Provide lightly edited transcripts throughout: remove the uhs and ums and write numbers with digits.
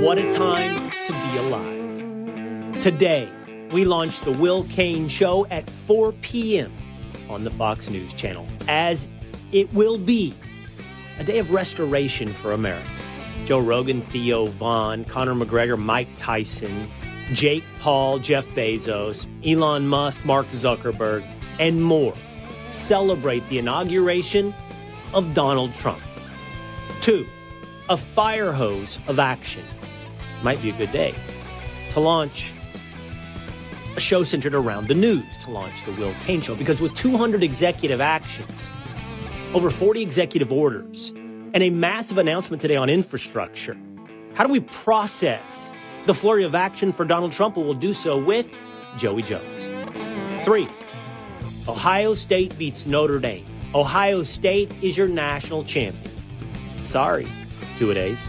What a time to be alive. Today, we launched the Will Cain Show at 4 p.m. on the Fox News channel, as it will be a day of restoration for America. Joe Rogan, Theo Von, Conor McGregor, Mike Tyson, Jake Paul, Jeff Bezos, Elon Musk, Mark Zuckerberg, and more celebrate the inauguration of Donald Trump. 2, a fire hose of action. Might be a good day to launch a show centered around the news, to launch the Will Cain Show, because with 200 executive actions, over 40 executive orders, and a massive announcement today on infrastructure, how do we process the flurry of action for Donald Trump? We'll do so with Joey Jones. 3, Ohio State beats Notre Dame. Ohio State is your national champion. Sorry, two-a-days.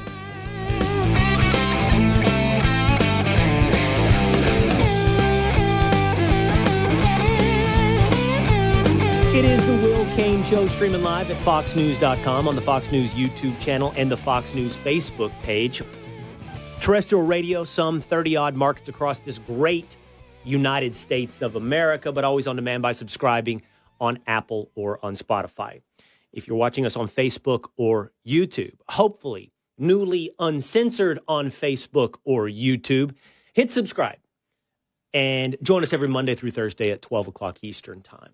It is the Will Cain Show, streaming live at foxnews.com, on the Fox News YouTube channel and the Fox News Facebook page. Terrestrial radio, some 30-odd markets across this great United States of America, but always on demand by subscribing on Apple or on Spotify. If you're watching us on Facebook or YouTube, hopefully newly uncensored on Facebook or YouTube, hit subscribe and join us every Monday through Thursday at 12 o'clock Eastern Time.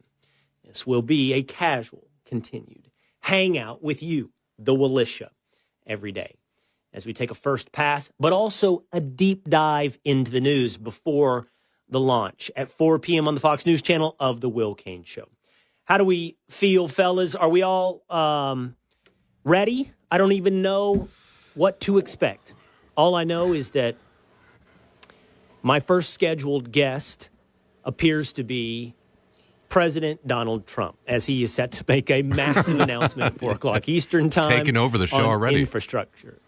This will be a casual, continued hangout with you, the Willisha, every day as we take a first pass, but also a deep dive into the news before the launch at 4 p.m. on the Fox News channel of the Will Cain Show. How do we feel, fellas? Are we all ready? I don't even know what to expect. All I know is that my first scheduled guest appears to be President Donald Trump, as he is set to make a massive announcement at 4 o'clock Eastern Time. Taking over the show already. Infrastructure.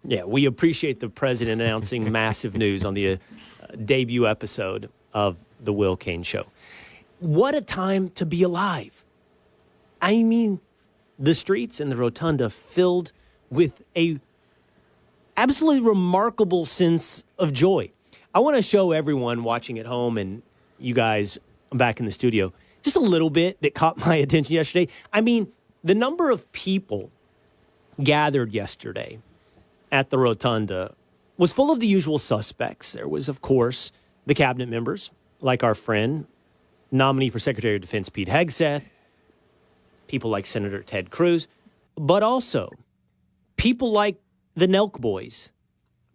Yeah, we appreciate the president announcing massive news on the debut episode of the Will Cain Show. What a time to be alive. I mean, the streets and the rotunda filled with a absolutely remarkable sense of joy. I want to show everyone watching at home and you guys back in the studio just a little bit that caught my attention yesterday. I mean, the number of people gathered yesterday at the rotunda was full of the usual suspects. There was, of course, the cabinet members, like our friend, nominee for Secretary of Defense Pete Hegseth, people like Senator Ted Cruz, but also people like the Nelk boys,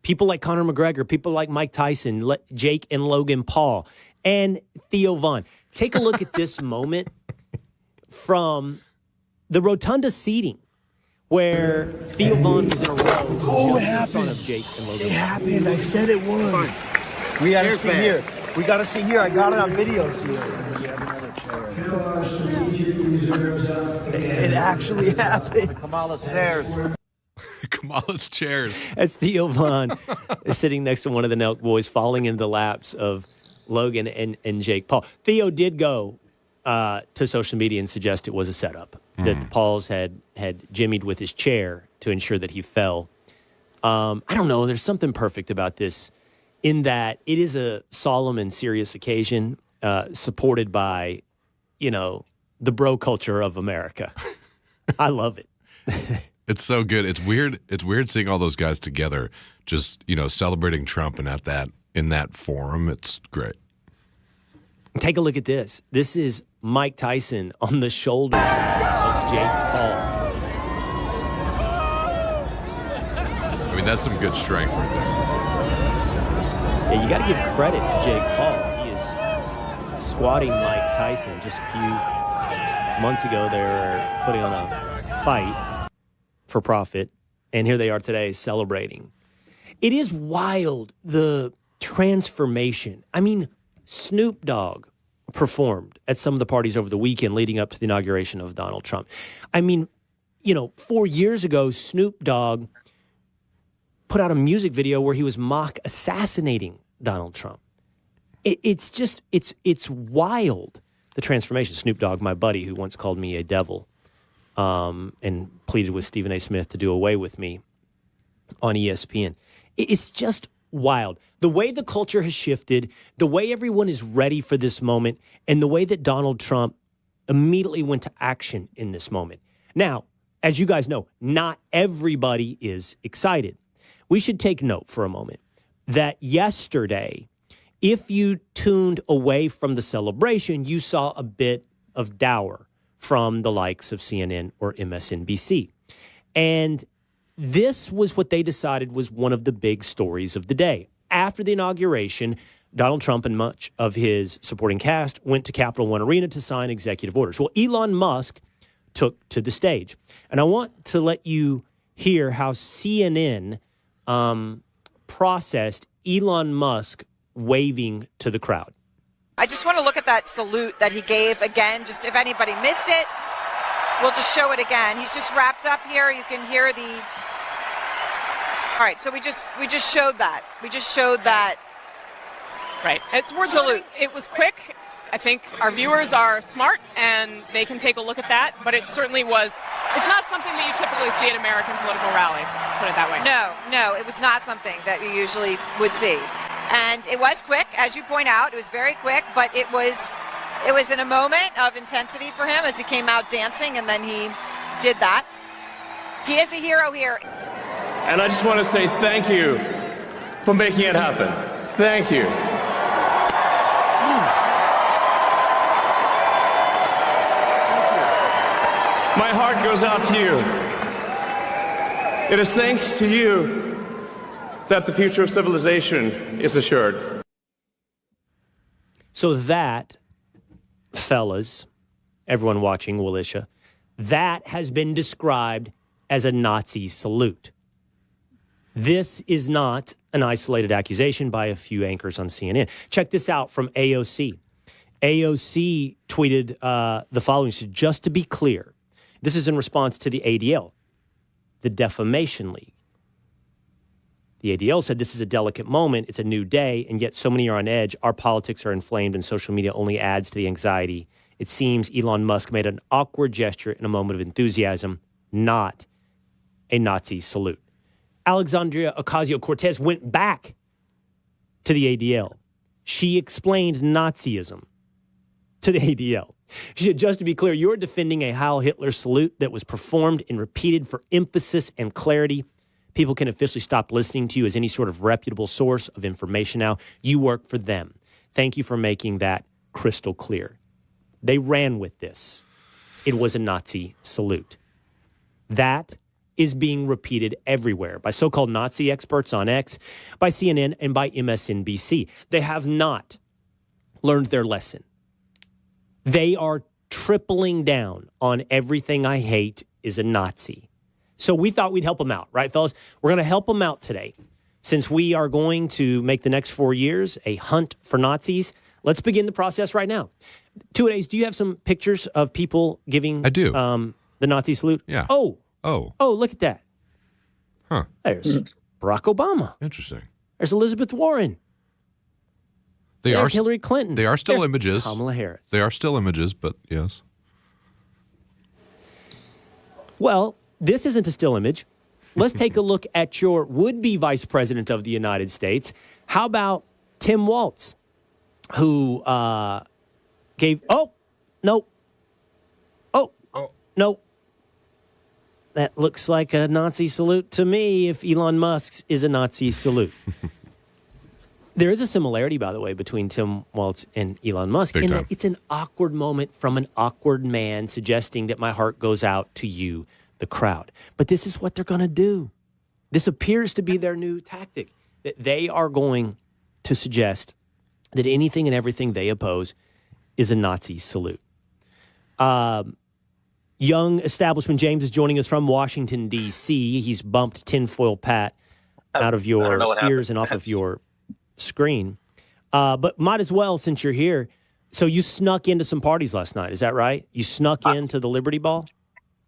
people like Conor McGregor, people like Mike Tyson, Jake and Logan Paul, and Theo Von. Take a look at this moment from the rotunda seating where Theo Von was in a row in front of Jake and Logan. It happened. I said it would. We got to see here. We got to see here. I got it on video here. It actually happened. Kamala's chairs. Kamala's chairs. That's Theo Von sitting next to one of the Nelk boys, falling into the laps of Logan and Jake Paul. Theo did go to social media and suggest it was a setup, that the Pauls had jimmied with his chair to ensure that he fell. I don't know. There's something perfect about this in that it is a solemn and serious occasion supported by, the bro culture of America. I love it. It's so good. It's weird. It's weird seeing all those guys together, just, celebrating Trump and in that forum. It's great. Take a look at this. This is Mike Tyson on the shoulders of Jake Paul. I mean, that's some good strength right there. Yeah, you got to give credit to Jake Paul. He is squatting Mike Tyson. Just a few months ago, they were putting on a fight for profit, and here they are today celebrating. It is wild, the transformation. I mean, Snoop Dogg performed at some of the parties over the weekend leading up to the inauguration of Donald Trump. I mean, 4 years ago, Snoop Dogg put out a music video where he was mock assassinating Donald Trump. It's wild the transformation. Snoop Dogg, my buddy, who once called me a devil and pleaded with Stephen A. Smith to do away with me on ESPN. It's just wild. The way the culture has shifted, the way everyone is ready for this moment, and the way that Donald Trump immediately went to action in this moment. Now, as you guys know, not everybody is excited. We should take note for a moment that yesterday, if you tuned away from the celebration, you saw a bit of dour from the likes of CNN or MSNBC. And this was what they decided was one of the big stories of the day. After the inauguration, Donald Trump and much of his supporting cast went to Capital One Arena to sign executive orders. Well, Elon Musk took to the stage. And I want to let you hear how CNN processed Elon Musk waving to the crowd. I just want to look at that salute that he gave again. Just if anybody missed it, we'll just show it again. He's just wrapped up here. You can hear the. All right, so we just showed that. We just showed that. Right. It's worth Salute. It was quick. I think our viewers are smart and they can take a look at that. But it certainly was. It's not something that you typically see at American political ralies. Put it that way. No, it was not something that you usually would see. And it was quick, as you point out. It was very quick, but it was in a moment of intensity for him as he came out dancing, and then he did that. He is a hero here. And I just want to say thank you for making it happen. Thank you. My heart goes out to you. It is thanks to you that the future of civilization is assured. So that, fellas, everyone watching, Willisha, that has been described as a Nazi salute. This is not an isolated accusation by a few anchors on CNN. Check this out from AOC. AOC tweeted the following. She said, just to be clear, this is in response to the ADL, the Defamation League. The ADL said this is a delicate moment, it's a new day, and yet so many are on edge. Our politics are inflamed, and social media only adds to the anxiety. It seems Elon Musk made an awkward gesture in a moment of enthusiasm, not a Nazi salute. Alexandria Ocasio-Cortez went back to the ADL. She explained Nazism to the ADL. She said, just to be clear, you're defending a Heil Hitler salute that was performed and repeated for emphasis and clarity. People can officially stop listening to you as any sort of reputable source of information now. You work for them. Thank you for making that crystal clear. They ran with this. It was a Nazi salute. That is being repeated everywhere by so-called Nazi experts on X, by CNN, and by MSNBC. They have not learned their lesson. They are tripling down on everything I hate is a Nazi. So we thought we'd help them out, right, fellas? We're going to help them out today. Since we are going to make the next 4 years a hunt for Nazis, let's begin the process right now. Two-a-days, do you have some pictures of people giving I do. The Nazi salute? Yeah. Oh, look at that. Huh. There's Barack Obama. Interesting. There's Elizabeth Warren. There's Hillary Clinton. They are still There's images. Kamala Harris. They are still images, but yes. Well, this isn't a still image. Let's take a look at your would-be vice president of the United States. How about Tim Walz, who gave... No. That looks like a Nazi salute to me if Elon Musk's is a Nazi salute. There is a similarity, by the way, between Tim Walz and Elon Musk in that it's an awkward moment from an awkward man suggesting that my heart goes out to you, the crowd. But this is what they're going to do. This appears to be their new tactic, that they are going to suggest that anything and everything they oppose is a Nazi salute. Young Establishment James is joining us from Washington, D.C. He's bumped tinfoil Pat out of your ears and off of your screen. But might as well, since you're here. So you snuck into some parties last night. Is that right? You snuck into the Liberty Ball?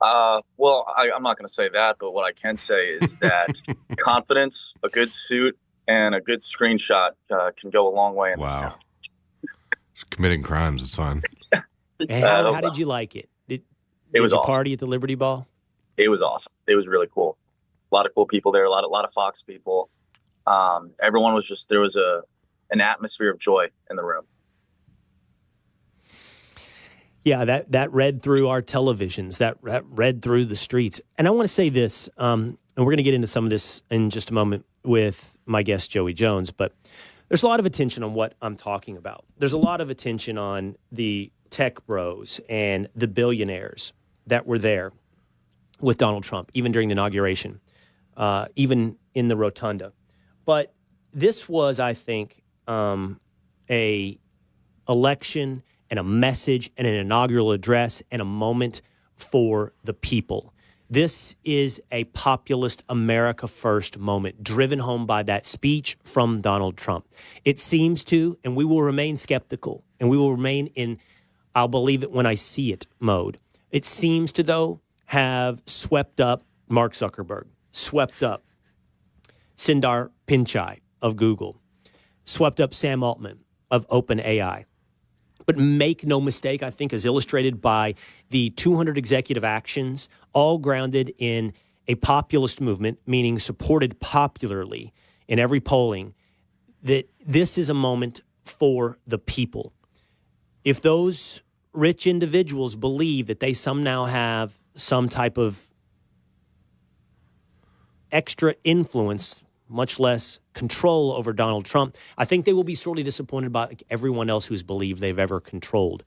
Well, I'm not going to say that, but what I can say is that confidence, a good suit, and a good screenshot can go a long way in this town. Committing crimes is fine. And how did you like it? Did was you awesome. party at the Liberty Ball? It was awesome. It was really cool. A lot of cool people there. A lot of Fox people. Everyone was there was an atmosphere of joy in the room. Yeah, that read through our televisions, that read through the streets. And I want to say this, and we're going to get into some of this in just a moment with my guest, Joey Jones, but there's a lot of attention on what I'm talking about. There's a lot of attention on the tech bros and the billionaires that were there with Donald Trump, even during the inauguration, even in the rotunda. But this was, I think, a election and a message and an inaugural address and a moment for the people. This is a populist America First moment driven home by that speech from Donald Trump. It seems to, and we will remain skeptical, and we will remain in I'll believe it when I see it mode. It seems to, though, have swept up Mark Zuckerberg, swept up Sundar Pichai of Google, swept up Sam Altman of OpenAI. But make no mistake, I think, as illustrated by the 200 executive actions, all grounded in a populist movement, meaning supported popularly in every polling, that this is a moment for the people. If those rich individuals believe that they somehow have some type of extra influence, much less control over Donald Trump, I think they will be sorely disappointed by everyone else who's believed they've ever controlled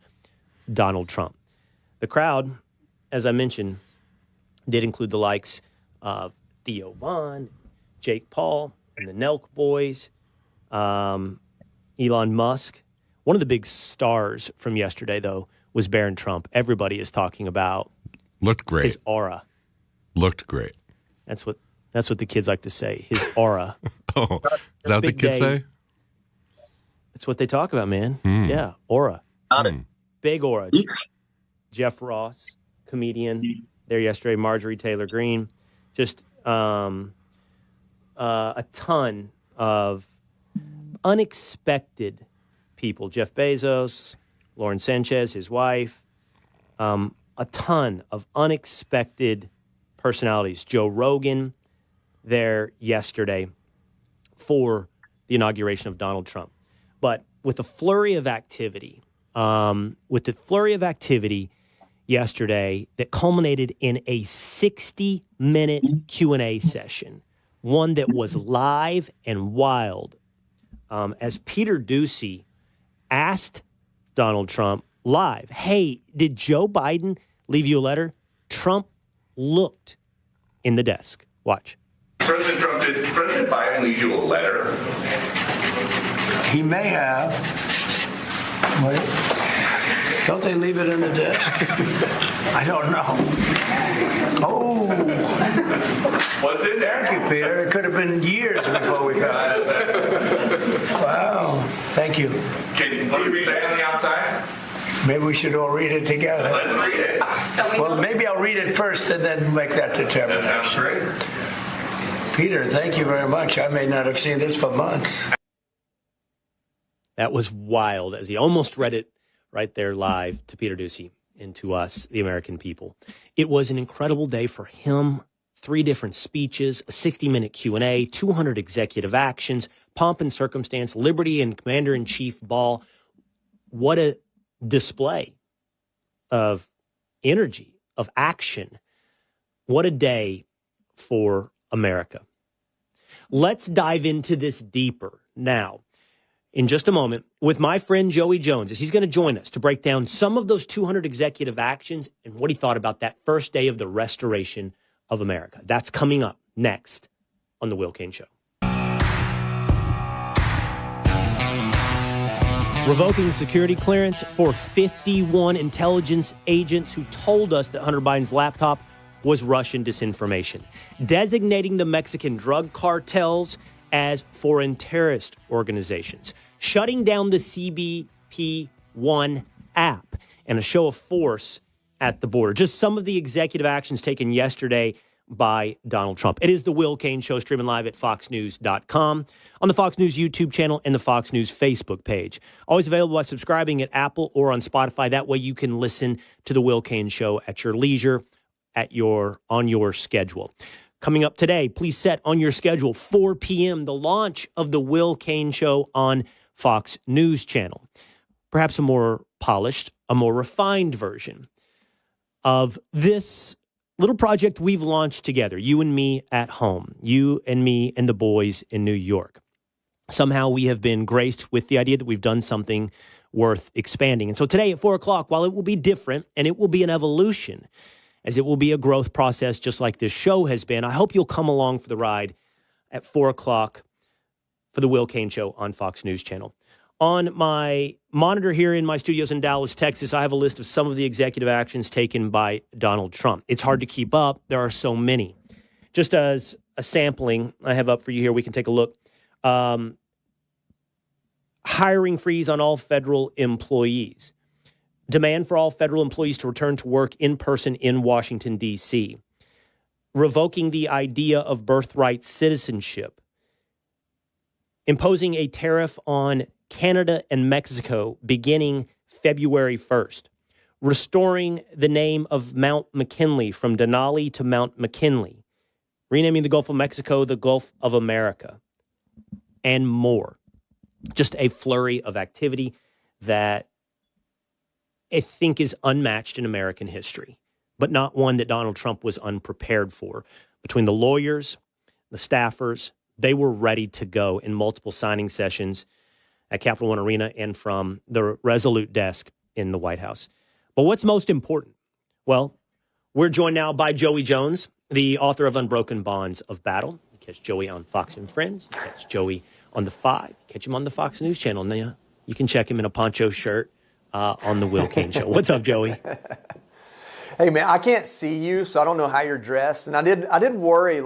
Donald Trump. The crowd, as I mentioned, did include the likes of Theo Von, Jake Paul, and the Nelk boys, Elon Musk. One of the big stars from yesterday, though, was Barron Trump. Everybody is talking about Looked great. His aura. Looked great. That's what the kids like to say. His aura. Oh, is that what the kids say? That's what they talk about, man. Yeah, aura. Big aura. Jeff Ross, comedian, there yesterday. Marjorie Taylor Greene. Just a ton of unexpected people. Jeff Bezos, Lauren Sanchez, his wife. A ton of unexpected personalities. Joe Rogan there yesterday for the inauguration of Donald Trump. But with the flurry of activity, yesterday that culminated in a 60-minute Q&A session, one that was live and wild, as Peter Doocy asked Donald Trump live, hey, did Joe Biden leave you a letter? Trump looked in the desk. Watch. President Trump, did President Biden leave you a letter? He may have. Wait. Don't they leave it in the desk? I don't know. Oh. What's in there? Thank you, Peter. It could have been years before we found it. Wow. Thank you. Can you read it on the outside? Maybe we should all read it together. Let's read it. Well, maybe I'll read it first and then make that determination. That sounds great. Peter, thank you very much. I may not have seen this for months. That was wild, as he almost read it right there live to Peter Doocy and to us, the American people. It was an incredible day for him. 3 different speeches, a 60-minute Q&A, 200 executive actions, pomp and circumstance, liberty and commander-in-chief ball. What a display of energy, of action. What a day for America. Let's dive into this deeper now in just a moment with my friend Joey Jones, as he's going to join us to break down some of those 200 executive actions and what he thought about that first day of the restoration of America. That's coming up next on The Will Cain Show. Revoking security clearance for 51 intelligence agents who told us that Hunter Biden's laptop was Russian disinformation. Designating the Mexican drug cartels as foreign terrorist organizations. Shutting down the CBP-1 app and a show of force at the border. Just some of the executive actions taken yesterday by Donald Trump. It is the Will Cain Show, streaming live at foxnews.com, on the Fox News YouTube channel and the Fox News Facebook page. Always available by subscribing at Apple or on Spotify. That way you can listen to the Will Cain Show at your leisure, on your schedule. Coming up today, please set on your schedule 4 p.m. the launch of the Will Cain Show on Fox News channel. Perhaps a more polished, a more refined version of this little project we've launched together, you and me at home, you and me and the boys in New York. Somehow we have been graced with the idea that we've done something worth expanding. And so today at 4 o'clock, while it will be different and it will be an evolution, as it will be a growth process just like this show has been, I hope you'll come along for the ride at 4 o'clock for the Will Cain Show on Fox News Channel. On my monitor here in my studios in Dallas, Texas, I have a list of some of the executive actions taken by Donald Trump. It's hard to keep up. There are so many. Just as a sampling I have up for you here, we can take a look. Hiring freeze on all federal employees. Demand for all federal employees to return to work in person in Washington, D.C. Revoking the idea of birthright citizenship. Imposing a tariff on Canada and Mexico beginning February 1st. Restoring the name of Mount McKinley from Denali to Mount McKinley. Renaming the Gulf of Mexico the Gulf of America. And more. Just a flurry of activity that I think is unmatched in American history, but not one that Donald Trump was unprepared for. Between the lawyers, the staffers, they were ready to go in multiple signing sessions at Capital One Arena and from the Resolute desk in the White House. But what's most important? Well, we're joined now by Joey Jones, the author of Unbroken Bonds of Battle. You catch Joey on Fox and Friends. You catch Joey on The Five. You catch him on the Fox News channel. Now, you can check him in a poncho shirt on the Will Cain Show. What's up, Joey? Hey, man, I can't see you, so I don't know how you're dressed. And I did worry,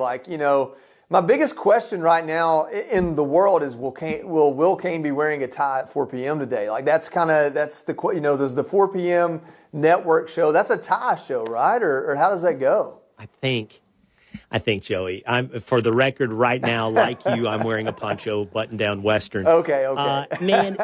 my biggest question right now in the world is, will Will Cain be wearing a tie at 4 p.m. today? Does the 4 p.m. network show, that's a tie show, right? Or how does that go? I think, Joey, I'm, for the record right now, like you, I'm wearing a poncho button-down Western. Okay. Man,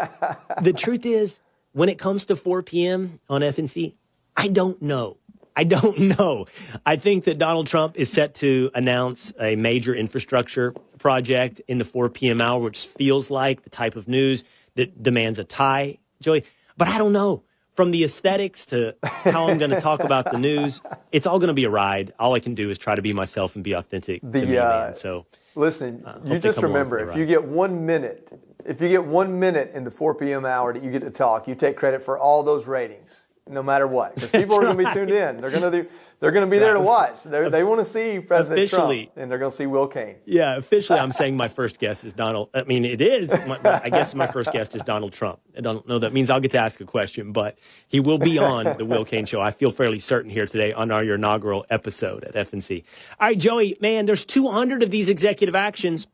the truth is, when it comes to 4 p.m. on FNC, I don't know. I think that Donald Trump is set to announce a major infrastructure project in the 4 p.m. hour, which feels like the type of news that demands a tie, Joey. But I don't know. From the aesthetics to how I'm going to talk about the news, it's all going to be a ride. All I can do is try to be myself and be authentic to me, man. So listen, you just remember, if you get 1 minute, in the 4 p.m. hour that you get to talk, you take credit for all those ratings. No matter what, because people are going to be tuned in. They're going to be there to watch. They want to see President Trump, and they're going to see Will Cain. Yeah, officially, I'm saying my first guest is Donald. I mean, it is. I guess my first guest is Donald Trump. I don't know that means I'll get to ask a question, but he will be on the Will Cain Show. I feel fairly certain here today on our inaugural episode at FNC. All right, Joey, man, there's 200 of these executive actions.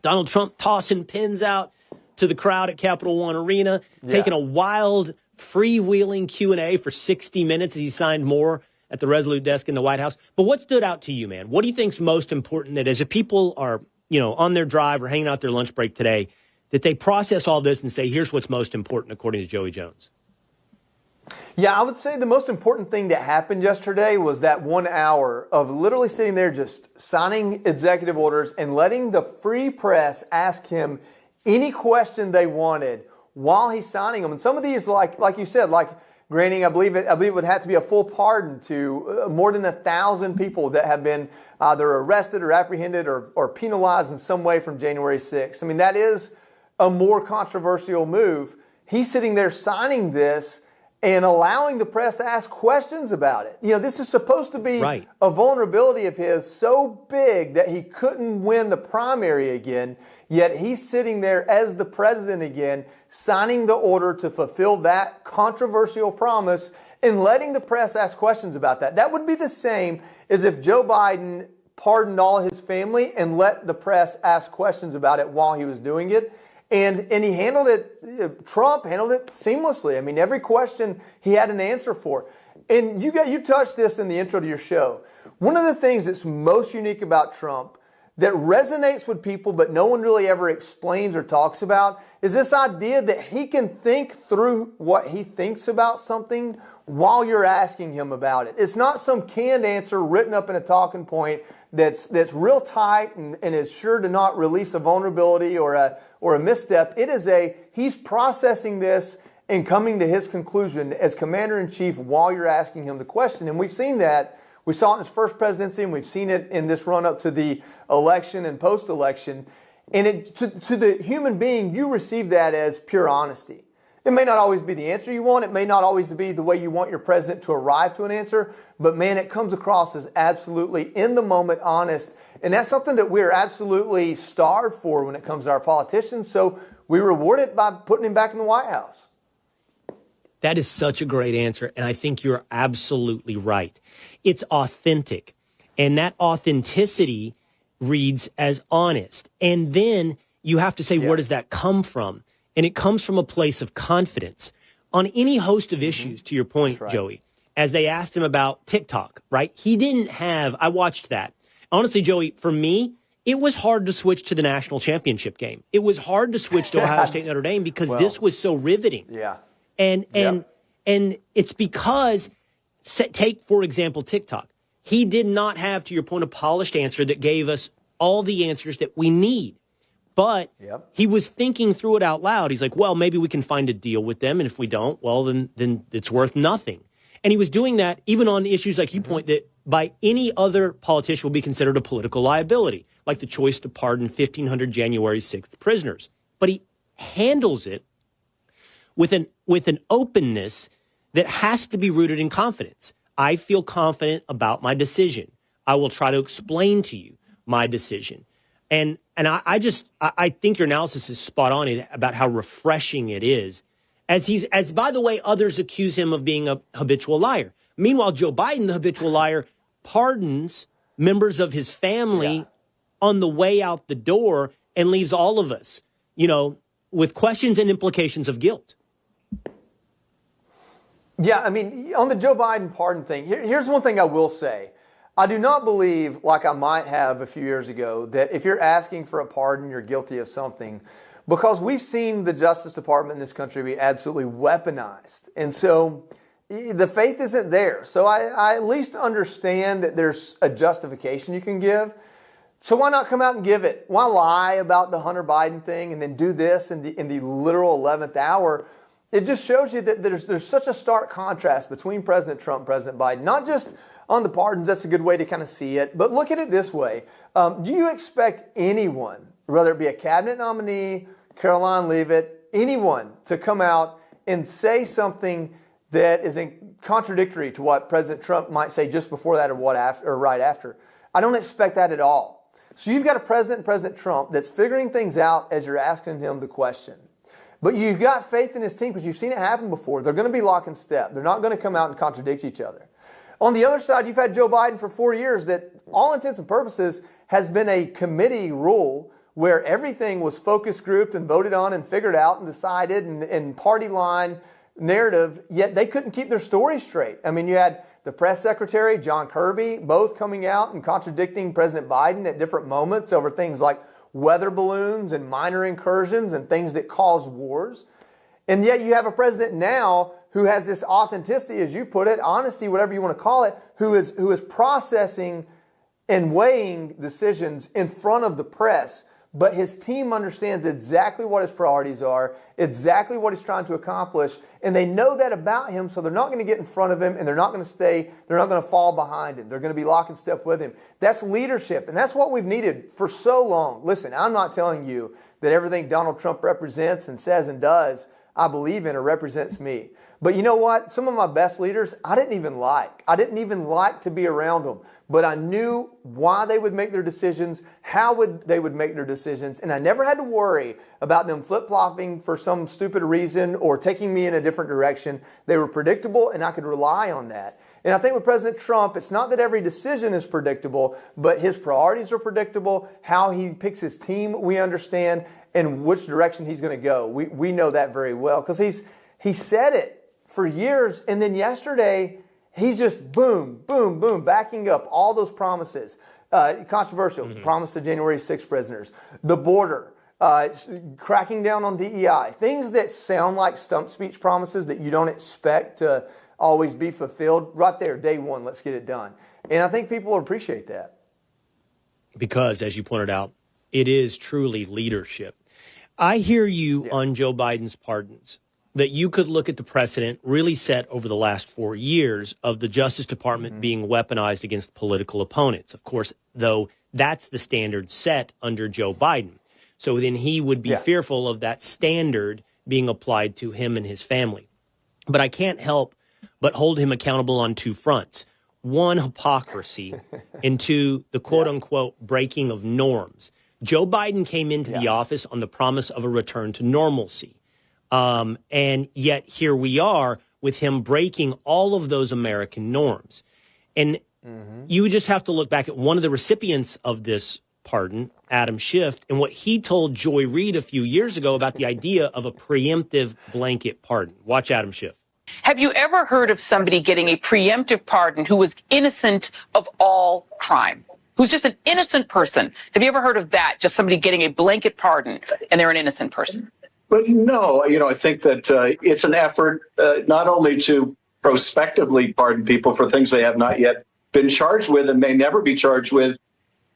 Donald Trump tossing pins out to the crowd at Capital One Arena, taking a wild freewheeling Q&A for 60 minutes as he signed more at the Resolute desk in the White House. But what stood out to you, man? What do you think's most important that as if people are, on their drive or hanging out their lunch break today, that they process all this and say, here's what's most important according to Joey Jones? Yeah, I would say the most important thing that happened yesterday was that 1 hour of literally sitting there just signing executive orders and letting the free press ask him any question they wanted while he's signing them. And some of these, like you said, granting, I believe it would have to be a full pardon to more than 1,000 people that have been either arrested or apprehended or penalized in some way from January 6th. I mean, that is a more controversial move. He's sitting there signing this and allowing the press to ask questions about it. This is supposed to be a vulnerability of his so big that he couldn't win the primary again, yet he's sitting there as the president again, signing the order to fulfill that controversial promise and letting the press ask questions about that. That would be the same as if Joe Biden pardoned all his family and let the press ask questions about it while he was doing it. And he handled it, Trump handled it seamlessly. I mean, every question he had an answer for. And you touched this in the intro to your show. One of the things that's most unique about Trump that resonates with people but no one really ever explains or talks about is this idea that he can think through what he thinks about something while you're asking him about it. It's not some canned answer written up in a talking point that's real tight and is sure to not release a vulnerability or a misstep. It is he's processing this and coming to his conclusion as commander-in-chief while you're asking him the question. And we've seen that. We saw it in his first presidency, and we've seen it in this run-up to the election and post-election. And to the human being, you receive that as pure honesty. It may not always be the answer you want. It may not always be the way you want your president to arrive to an answer. But, man, it comes across as absolutely in-the-moment honest. And that's something that we're absolutely starved for when it comes to our politicians. So we reward it by putting him back in the White House. That is such a great answer, and I think you're absolutely right. It's authentic, and that authenticity reads as honest. And then you have to say, where does that come from? And it comes from a place of confidence. On any host of issues, to your point, Joey, as they asked him about TikTok, right? He didn't have, I watched that. Honestly, Joey, for me, it was hard to switch to the national championship game. It was hard to switch to Ohio State Notre Dame because this was so riveting. Yeah. And it's because, take, for example, TikTok. He did not have, to your point, a polished answer that gave us all the answers that we need. But he was thinking through it out loud. He's like, well, maybe we can find a deal with them. And if we don't, well, then it's worth nothing. And he was doing that even on issues like you point that by any other politician will be considered a political liability, like the choice to pardon 1,500 January 6th prisoners. But he handles it with an openness that has to be rooted in confidence. I feel confident about my decision. I will try to explain to you my decision. And I think your analysis is spot on about how refreshing it is. As by the way, others accuse him of being a habitual liar. Meanwhile, Joe Biden, the habitual liar, pardons members of his family on the way out the door and leaves all of us, with questions and implications of guilt. Yeah, I mean, on the Joe Biden pardon thing, here's one thing I will say. I do not believe, like I might have a few years ago, that if you're asking for a pardon, you're guilty of something, because we've seen the Justice Department in this country be absolutely weaponized. And so the faith isn't there. So I at least understand that there's a justification you can give. So why not come out and give it? Why lie about the Hunter Biden thing and then do this in the literal 11th hour? It just shows you that there's such a stark contrast between President Trump and President Biden, not just on the pardons. That's a good way to kind of see it. But look at it this way. Do you expect anyone, whether it be a cabinet nominee, Caroline Leavitt, anyone to come out and say something that is contradictory to what President Trump might say just before that or right after? I don't expect that at all. So you've got a president, President Trump, that's figuring things out as you're asking him the question. But you've got faith in his team because you've seen it happen before. They're going to be lock in step. They're not going to come out and contradict each other. On the other side, you've had Joe Biden for 4 years that, all intents and purposes, has been a committee rule where everything was focus grouped and voted on and figured out and decided and party line narrative, yet they couldn't keep their story straight. I mean, you had the press secretary, John Kirby, both coming out and contradicting President Biden at different moments over things like weather balloons and minor incursions and things that cause wars. And yet you have a president now who has this authenticity, as you put it, honesty, whatever you want to call it, who is processing and weighing decisions in front of the press. But his team understands exactly what his priorities are, exactly what he's trying to accomplish, and they know that about him, so they're not going to get in front of him, and they're not going to fall behind him. They're going to be lock and step with him. That's leadership, and that's what we've needed for so long. Listen, I'm not telling you that everything Donald Trump represents and says and does, I believe in or represents me. But you know what? Some of my best leaders, I didn't even like. I didn't even like to be around them. But I knew why they would make their decisions, how they would make their decisions, and I never had to worry about them flip-flopping for some stupid reason or taking me in a different direction. They were predictable, and I could rely on that. And I think with President Trump, it's not that every decision is predictable, but his priorities are predictable, how he picks his team, we understand, and which direction he's going to go. We know that very well because he said it for years, and then yesterday he's just boom, boom, boom, backing up all those promises. Controversial, promise to January 6th prisoners, the border, cracking down on DEI, things that sound like stump speech promises that you don't expect to always be fulfilled. Right there, day one, let's get it done. And I think people will appreciate that. Because, as you pointed out, it is truly leadership. I hear you on Joe Biden's pardons, that you could look at the precedent really set over the last 4 years of the Justice Department being weaponized against political opponents. Of course, though, that's the standard set under Joe Biden. So then he would be fearful of that standard being applied to him and his family. But I can't help but hold him accountable on two fronts. One, hypocrisy, and two, the quote-unquote breaking of norms. Joe Biden came into the office on the promise of a return to normalcy. And yet here we are with him breaking all of those American norms. And you would just have to look back at one of the recipients of this pardon, Adam Schiff, and what he told Joy Reid a few years ago about the idea of a preemptive blanket pardon. Watch Adam Schiff. Have you ever heard of somebody getting a preemptive pardon who was innocent of all crime? Who's just an innocent person? Have you ever heard of that? Just somebody getting a blanket pardon and they're an innocent person? But no, I think that it's an effort not only to prospectively pardon people for things they have not yet been charged with and may never be charged with,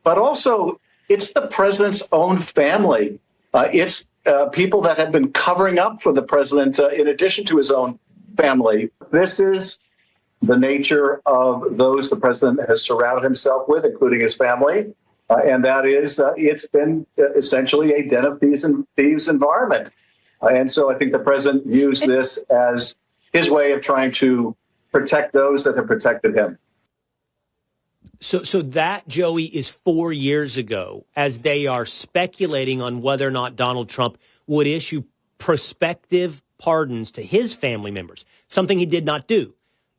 but also it's the president's own family. It's people that have been covering up for the president in addition to his own family. This is the nature of those the president has surrounded himself with, including his family. And that is, it's been essentially a den of thieves environment. And so I think the president used this as his way of trying to protect those that have protected him. So that, Joey, is 4 years ago, as they are speculating on whether or not Donald Trump would issue prospective pardons to his family members, something he did not do.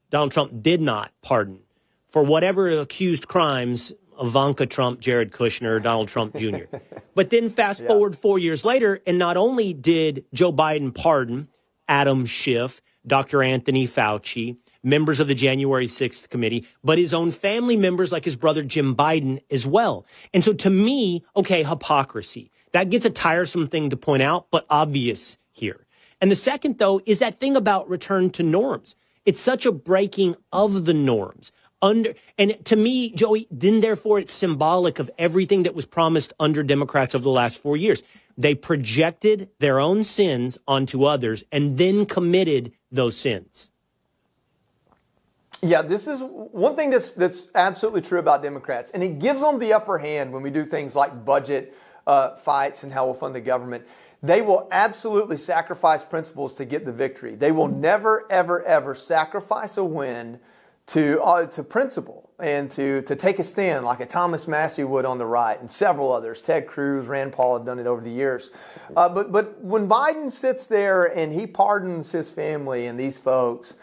Donald Trump did not pardon for whatever accused crimes, Ivanka Trump, Jared Kushner, Donald Trump Jr. But then fast forward 4 years later, and not only did Joe Biden pardon Adam Schiff, Dr. Anthony Fauci, members of the January 6th committee, but his own family members like his brother Jim Biden as well. And so to me, okay, hypocrisy. That gets a tiresome thing to point out, but obvious here. And the second, though, is that thing about return to norms. It's such a breaking of the norms. And to me, Joey, then therefore it's symbolic of everything that was promised under Democrats over the last 4 years. They projected their own sins onto others and then committed those sins. Yeah, this is one thing that's absolutely true about Democrats, and it gives them the upper hand when we do things like budget fights and how we'll fund the government. They will absolutely sacrifice principles to get the victory. They will never, ever, ever sacrifice a win to principle and to take a stand like a Thomas Massey would on the right and several others. Ted Cruz, Rand Paul have done it over the years. But when Biden sits there and he pardons his family and these folks,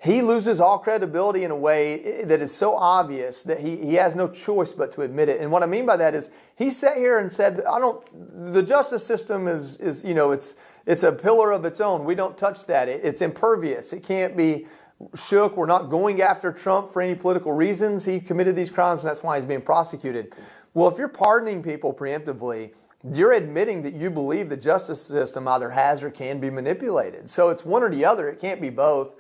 he loses all credibility in a way that is so obvious that he has no choice but to admit it. And what I mean by that is he sat here and said, the justice system is it's a pillar of its own. We don't touch that. It's impervious. It can't be shook. We're not going after Trump for any political reasons. He committed these crimes, and that's why he's being prosecuted. Well, if you're pardoning people preemptively, you're admitting that you believe the justice system either has or can be manipulated. So it's one or the other. It can't be both.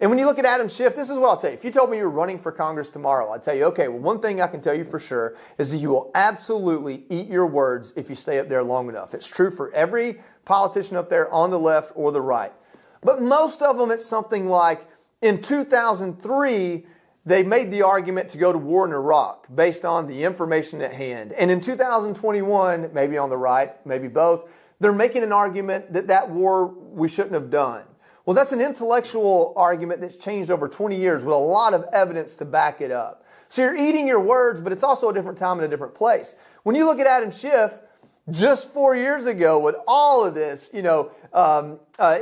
And when you look at Adam Schiff, this is what I'll tell you. If you told me you're running for Congress tomorrow, I'd tell you, okay, well, one thing I can tell you for sure is that you will absolutely eat your words if you stay up there long enough. It's true for every politician up there on the left or the right. But most of them, it's something like, in 2003, they made the argument to go to war in Iraq based on the information at hand. And in 2021, maybe on the right, maybe both, they're making an argument that war we shouldn't have done. Well, that's an intellectual argument that's changed over 20 years with a lot of evidence to back it up. So you're eating your words, but it's also a different time and a different place. When you look at Adam Schiff, just 4 years ago with all of this,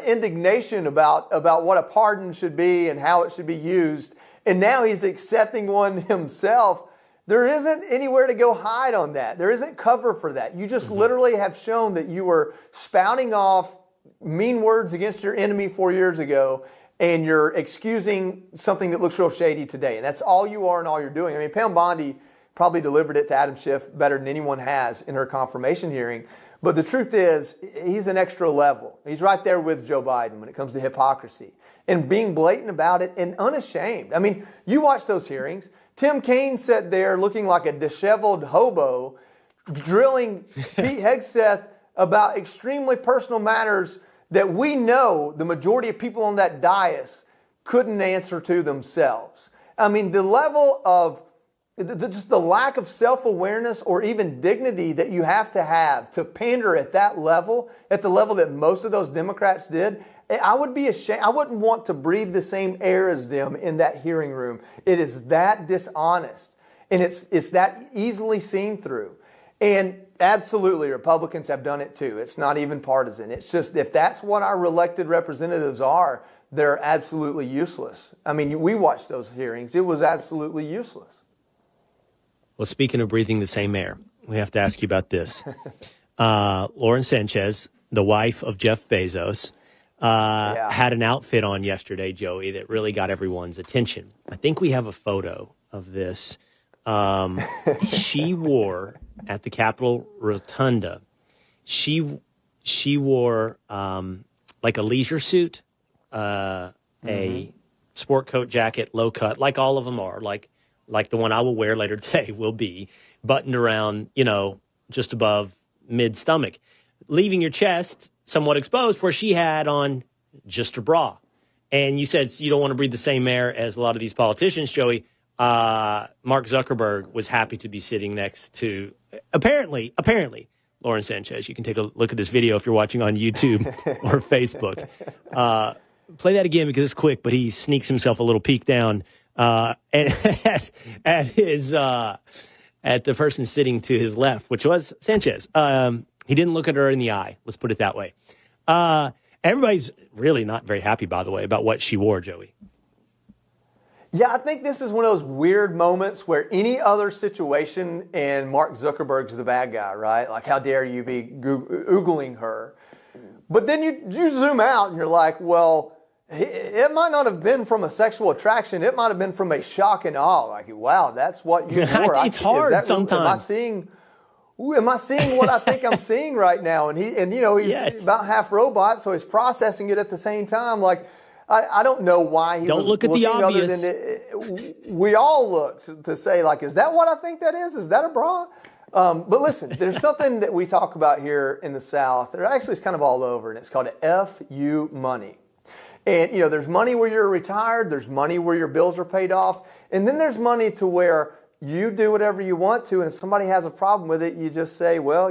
indignation about what a pardon should be and how it should be used, and now he's accepting one himself, there isn't anywhere to go hide on that. There isn't cover for that. You just literally have shown that you were spouting off mean words against your enemy 4 years ago, and you're excusing something that looks real shady today. And that's all you are and all you're doing. I mean, Pam Bondi probably delivered it to Adam Schiff better than anyone has in her confirmation hearing. But the truth is, he's an extra level. He's right there with Joe Biden when it comes to hypocrisy and being blatant about it and unashamed. I mean, you watch those hearings. Tim Kaine sat there looking like a disheveled hobo, drilling Pete Hegseth about extremely personal matters that we know the majority of people on that dais couldn't answer to themselves. I mean, the level of just the lack of self-awareness or even dignity that you have to pander at that level, at the level that most of those Democrats did, I would be ashamed. I wouldn't want to breathe the same air as them in that hearing room. It is that dishonest, and it's that easily seen through. And absolutely, Republicans have done it too. It's not even partisan. It's just if that's what our elected representatives are, they're absolutely useless. I mean, we watched those hearings. It was absolutely useless. Well, speaking of breathing the same air, we have to ask you about this. Lauren Sanchez, the wife of Jeff Bezos, had an outfit on yesterday, Joey, that really got everyone's attention. I think we have a photo of this. She wore at the Capitol Rotunda, she wore like a leisure suit, a sport coat jacket, low cut, like all of them are, like the one I will wear later today will be, buttoned around, just above mid-stomach, leaving your chest somewhat exposed, where she had on just a bra. And you said you don't want to breathe the same air as a lot of these politicians, Joey. Mark Zuckerberg was happy to be sitting next to, apparently, Lauren Sanchez. You can take a look at this video if you're watching on YouTube or Facebook. Play that again because it's quick, but he sneaks himself a little peek down at the person sitting to his left, which was Sanchez. He didn't look at her in the eye. Let's put it that way. Everybody's really not very happy, by the way, about what she wore, Joey. Yeah, I think this is one of those weird moments where any other situation and Mark Zuckerberg's the bad guy, right? Like, how dare you be oogling her? But then you zoom out and you're like, well, it might not have been from a sexual attraction. It might have been from a shock and awe. Like, wow, that's what you wore. It's hard sometimes. Am I seeing what I think I'm seeing right now? And he's about half robot, so he's processing it at the same time. Like, I don't know why he don't was look at the obvious. We all looked to say, like, is that what I think that is? Is that a bra? But listen, there's something that we talk about here in the South. There actually is kind of all over, and it's called FU money. And, there's money where you're retired. There's money where your bills are paid off. And then there's money to where you do whatever you want to. And if somebody has a problem with it, you just say, well,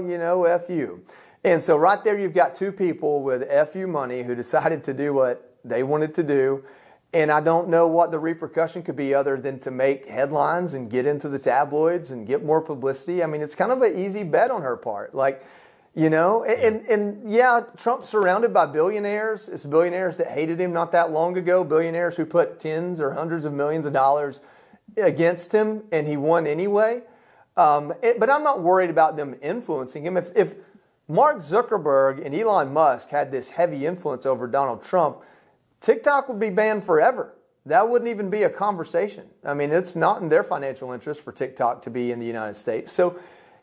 F you. And so right there, you've got two people with FU money who decided to do what they wanted to do. And I don't know what the repercussion could be other than to make headlines and get into the tabloids and get more publicity. I mean, it's kind of an easy bet on her part. Like, Trump's surrounded by billionaires. It's billionaires that hated him not that long ago, billionaires who put tens or hundreds of millions of dollars against him, and he won anyway. But I'm not worried about them influencing him. If Mark Zuckerberg and Elon Musk had this heavy influence over Donald Trump, TikTok would be banned forever. That wouldn't even be a conversation. I mean, it's not in their financial interest for TikTok to be in the United States. So,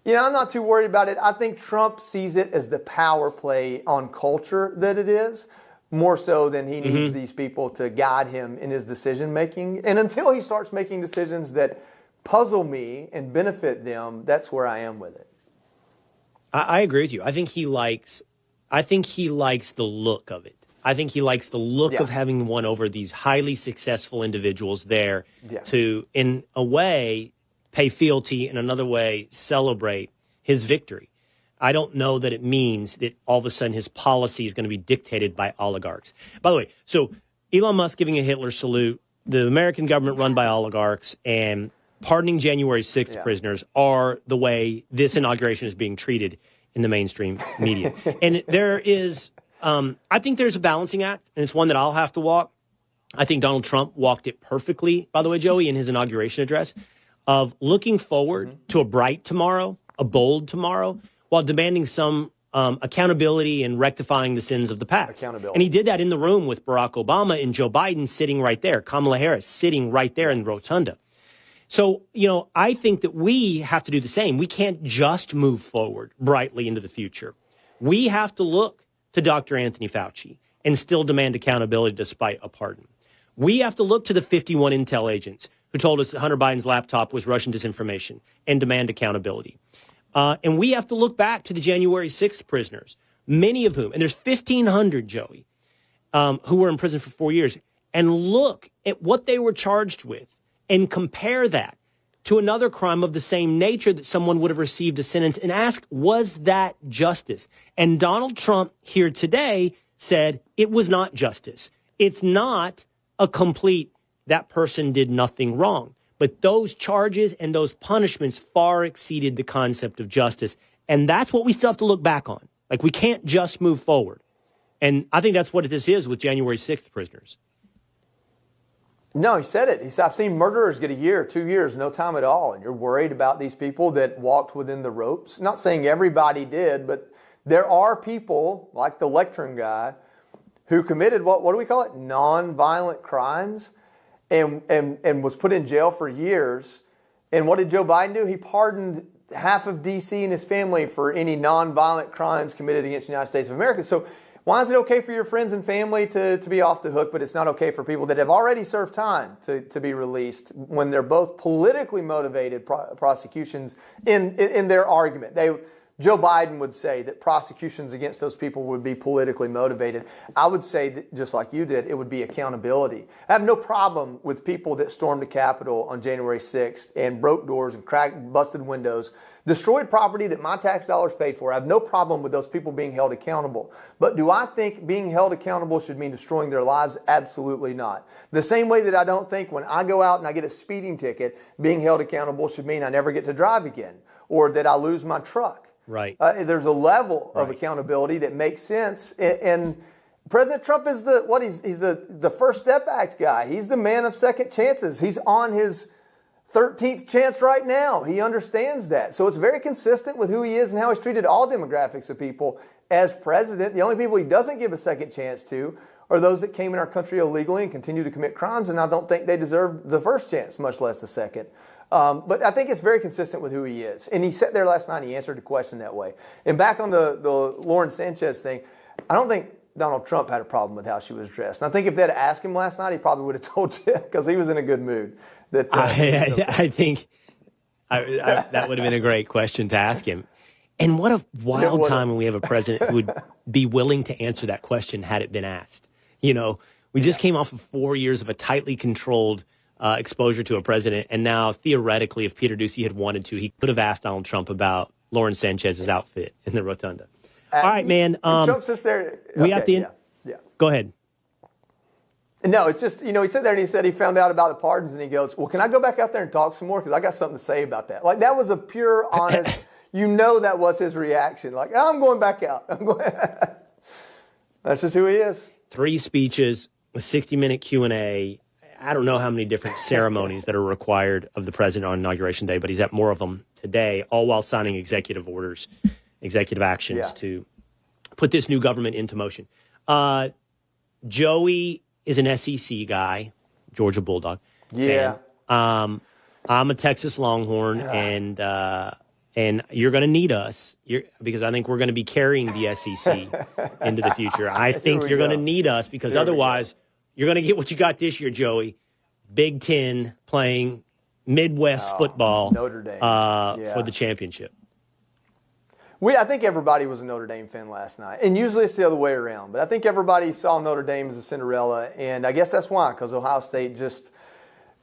I'm not too worried about it. I think Trump sees it as the power play on culture that it is, more so than he needs these people to guide him in his decision making. And until he starts making decisions that puzzle me and benefit them, that's where I am with it. I agree with you. I think he likes the look of it. I think he likes the look of having won over these highly successful individuals there to, in a way, pay fealty, in another way, celebrate his victory. I don't know that it means that all of a sudden his policy is going to be dictated by oligarchs. By the way, so Elon Musk giving a Hitler salute, the American government run by oligarchs, and pardoning January 6th prisoners are the way this inauguration is being treated in the mainstream media. And there is, I think there's a balancing act, and it's one that I'll have to walk. I think Donald Trump walked it perfectly, by the way, Joey, in his inauguration address, of looking forward to a bright tomorrow, a bold tomorrow, while demanding some accountability and rectifying the sins of the past. Accountability. And he did that in the room with Barack Obama and Joe Biden sitting right there, Kamala Harris sitting right there in the rotunda. So, I think that we have to do the same. We can't just move forward brightly into the future. We have to look to Dr. Anthony Fauci and still demand accountability despite a pardon. We have to look to the 51 intel agents who told us that Hunter Biden's laptop was Russian disinformation and demand accountability. And we have to look back to the January 6th prisoners, many of whom, and there's 1,500, Joey, who were in prison for 4 years, and look at what they were charged with and compare that to another crime of the same nature that someone would have received a sentence and ask, was that justice? And Donald Trump here today said it was not justice. It's not a complete, that person did nothing wrong. But those charges and those punishments far exceeded the concept of justice. And that's what we still have to look back on. Like, we can't just move forward. And I think that's what this is with January 6th prisoners. No, he said it. He said, I've seen murderers get a year, 2 years, no time at all. And you're worried about these people that walked within the ropes. Not saying everybody did, but there are people like the lectern guy who committed what do we call it? Non-violent crimes and was put in jail for years. And what did Joe Biden do? He pardoned half of D.C. and his family for any non-violent crimes committed against the United States of America. So why is it okay for your friends and family to be off the hook, but it's not okay for people that have already served time to be released when they're both politically motivated prosecutions in their argument? Joe Biden would say that prosecutions against those people would be politically motivated. I would say that, just like you did, it would be accountability. I have no problem with people that stormed the Capitol on January 6th and broke doors and busted windows, destroyed property that my tax dollars paid for. I have no problem with those people being held accountable. But do I think being held accountable should mean destroying their lives? Absolutely not. The same way that I don't think when I go out and I get a speeding ticket, being held accountable should mean I never get to drive again or that I lose my truck. Right. There's a level of accountability that makes sense. And President Trump is he's the First Step Act guy. He's the man of second chances. He's on his 13th chance right now. He understands that. So it's very consistent with who he is and how he's treated all demographics of people as president. The only people he doesn't give a second chance to are those that came in our country illegally and continue to commit crimes, and I don't think they deserve the first chance, much less the second. But I think it's very consistent with who he is. And he sat there last night and he answered the question that way. And back on the Lauren Sanchez thing, I don't think Donald Trump had a problem with how she was dressed. And I think if they'd asked him last night, he probably would have told you because he was in a good mood. I think that would have been a great question to ask him. And what a wild time when we have a president who would be willing to answer that question had it been asked. We just came off of 4 years of a tightly controlled exposure to a president. And now, theoretically, if Peter Doocy had wanted to, he could have asked Donald Trump about Lauren Sanchez's outfit in the rotunda. All right, man. Trump sits there. We have to. Yeah. Go ahead. No, it's just, he sat there and he said he found out about the pardons and he goes, well, can I go back out there and talk some more? Because I got something to say about that. Like, that was a pure, honest, that was his reaction. Like, I'm going back out. That's just who he is. 3 speeches, a 60-minute Q&A. I don't know how many different ceremonies that are required of the president on Inauguration Day, but he's at more of them today, all while signing executive orders, executive actions to put this new government into motion. Joey is an SEC guy, Georgia Bulldog. Yeah. I'm a Texas Longhorn, and you're going to need us because I think we're going to be carrying the SEC into the future. I think you're going to need us because otherwise you're going to get what you got this year, Joey. Big Ten playing Midwest football Notre Dame. For the championship. I think everybody was a Notre Dame fan last night. And usually it's the other way around. But I think everybody saw Notre Dame as a Cinderella. And I guess that's why, because Ohio State just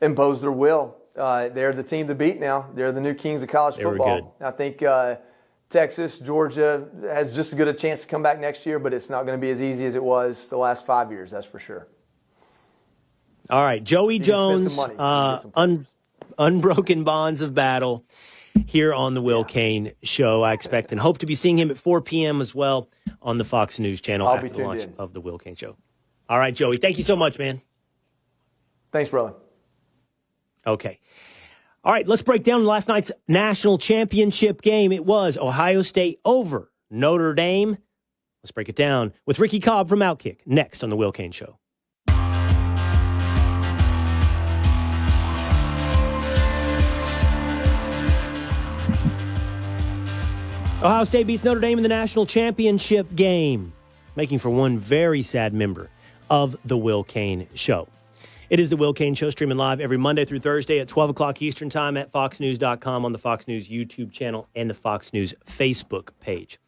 imposed their will. They're the team to beat now. They're the new kings of college football. They were good. I think Texas, Georgia has just as good a chance to come back next year, but it's not going to be as easy as it was the last 5 years, that's for sure. All right, Joey Jones, Unbroken Bonds of Battle here on the Will Cain Show. I expect and hope to be seeing him at 4 p.m. as well on the Fox News channel after the launch of the Will Cain Show. All right, Joey, thank you so much, man. Thanks, brother. Okay. All right, let's break down last night's national championship game. It was Ohio State over Notre Dame? Let's break it down with Ricky Cobb from Outkick next on The Will Cain Show. Ohio State beats Notre Dame in the national championship game, making for one very sad member of The Will Cain Show. It is The Will Cain Show, streaming live every Monday through Thursday at 12 o'clock Eastern Time at foxnews.com, on the Fox News YouTube channel and the Fox News Facebook page.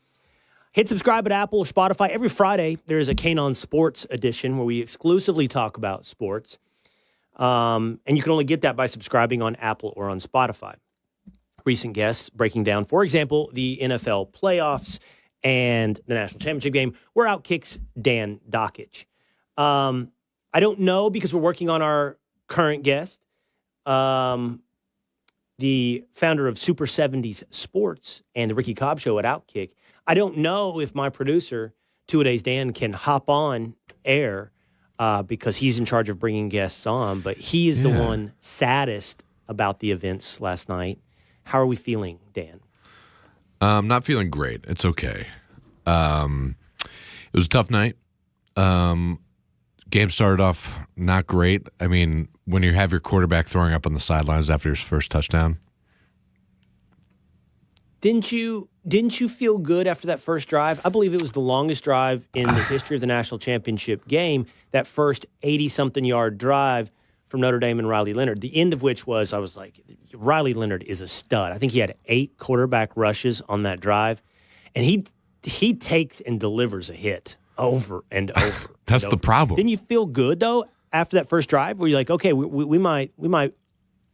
Hit subscribe at Apple or Spotify. Every Friday, there is a Cain on Sports edition where we exclusively talk about sports. And you can only get that by subscribing on Apple or on Spotify. Recent guests breaking down, for example, the NFL playoffs and the national championship game. We're Outkick's Dan Dockich. I don't know, because we're working on our current guest, the founder of Super 70s Sports and the Ricky Cobb Show at Outkick. I don't know if my producer, Two-A-Days Dan, can hop on air because he's in charge of bringing guests on, but he is the one saddest about the events last night. How are we feeling, Dan? Not feeling great. It's okay. It was a tough night. Game started off not great. I mean, when you have your quarterback throwing up on the sidelines after his first touchdown. Didn't you feel good after that first drive? I believe it was the longest drive in the history of the national championship game, that first 80-something yard drive from Notre Dame and Riley Leonard, the end of which was, I was like, Riley Leonard is a stud. I think he had 8 quarterback rushes on that drive, and he takes and delivers a hit over and over. That's the problem. Didn't you feel good, though, after that first drive, where you're like, okay, we might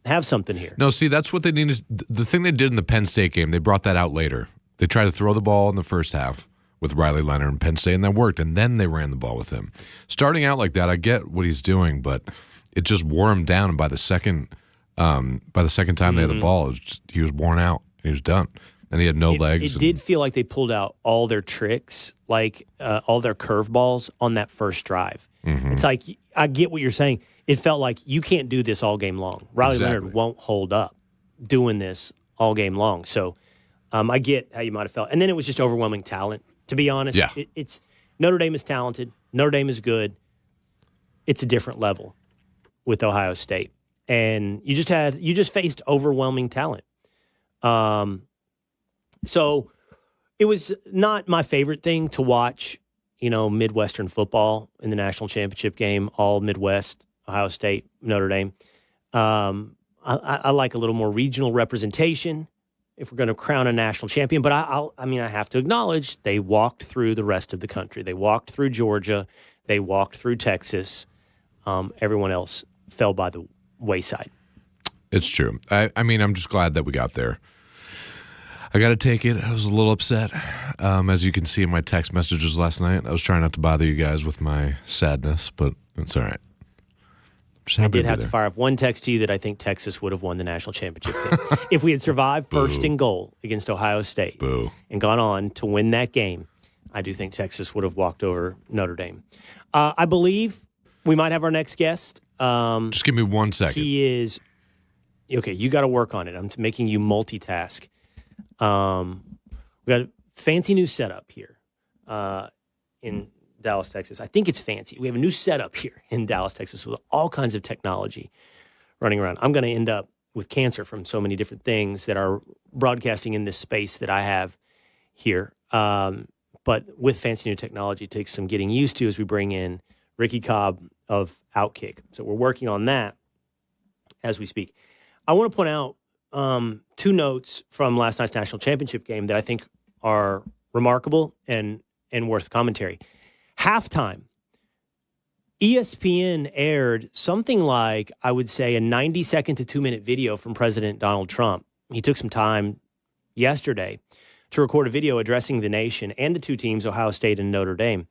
have something here? No, see, that's what they needed. The thing they did in the Penn State game, they brought that out later. They tried to throw the ball in the first half with Riley Leonard and Penn State, and that worked, and then they ran the ball with him. Starting out like that, I get what he's doing, but it just wore him down, and by the second time they had the ball, he was worn out. He was done, and he had no legs. It did feel like they pulled out all their tricks, like all their curveballs on that first drive. Mm-hmm. It's like, I get what you're saying. It felt like you can't do this all game long. Riley Leonard won't hold up doing this all game long. So I get how you might have felt. And then it was just overwhelming talent, to be honest. Yeah. It's Notre Dame is talented. Notre Dame is good. It's a different level with Ohio State. And you just faced overwhelming talent. So it was not my favorite thing to watch, Midwestern football in the national championship game, all Midwest, Ohio State, Notre Dame. I like a little more regional representation if we're going to crown a national champion. But I have to acknowledge they walked through the rest of the country. They walked through Georgia. They walked through Texas. Everyone else fell by the wayside. It's true. I'm just glad that we got there. I got to take it. I was a little upset. As you can see in my text messages last night, I was trying not to bother you guys with my sadness, but it's all right. I did have to fire off one text to you that I think Texas would have won the national championship game. If we had survived first and goal against Ohio State and gone on to win that game, I do think Texas would have walked over Notre Dame. I believe we might have our next guest. Just give me 1 second. He is – okay, you got to work on it. I'm making you multitask. We got a fancy new setup here in Dallas, Texas. I think it's fancy. We have a new setup here in Dallas, Texas, with all kinds of technology running around. I'm going to end up with cancer from so many different things that are broadcasting in this space that I have here. But with fancy new technology, it takes some getting used to as we bring in Ricky Cobb of Outkick. So we're working on that as we speak. I want to point out 2 notes from last night's national championship game that I think are remarkable and worth commentary. Halftime, ESPN aired something like, I would say, a 90-second to 2-minute video from President Donald Trump. He took some time yesterday to record a video addressing the nation and the 2 teams, Ohio State and Notre Dame.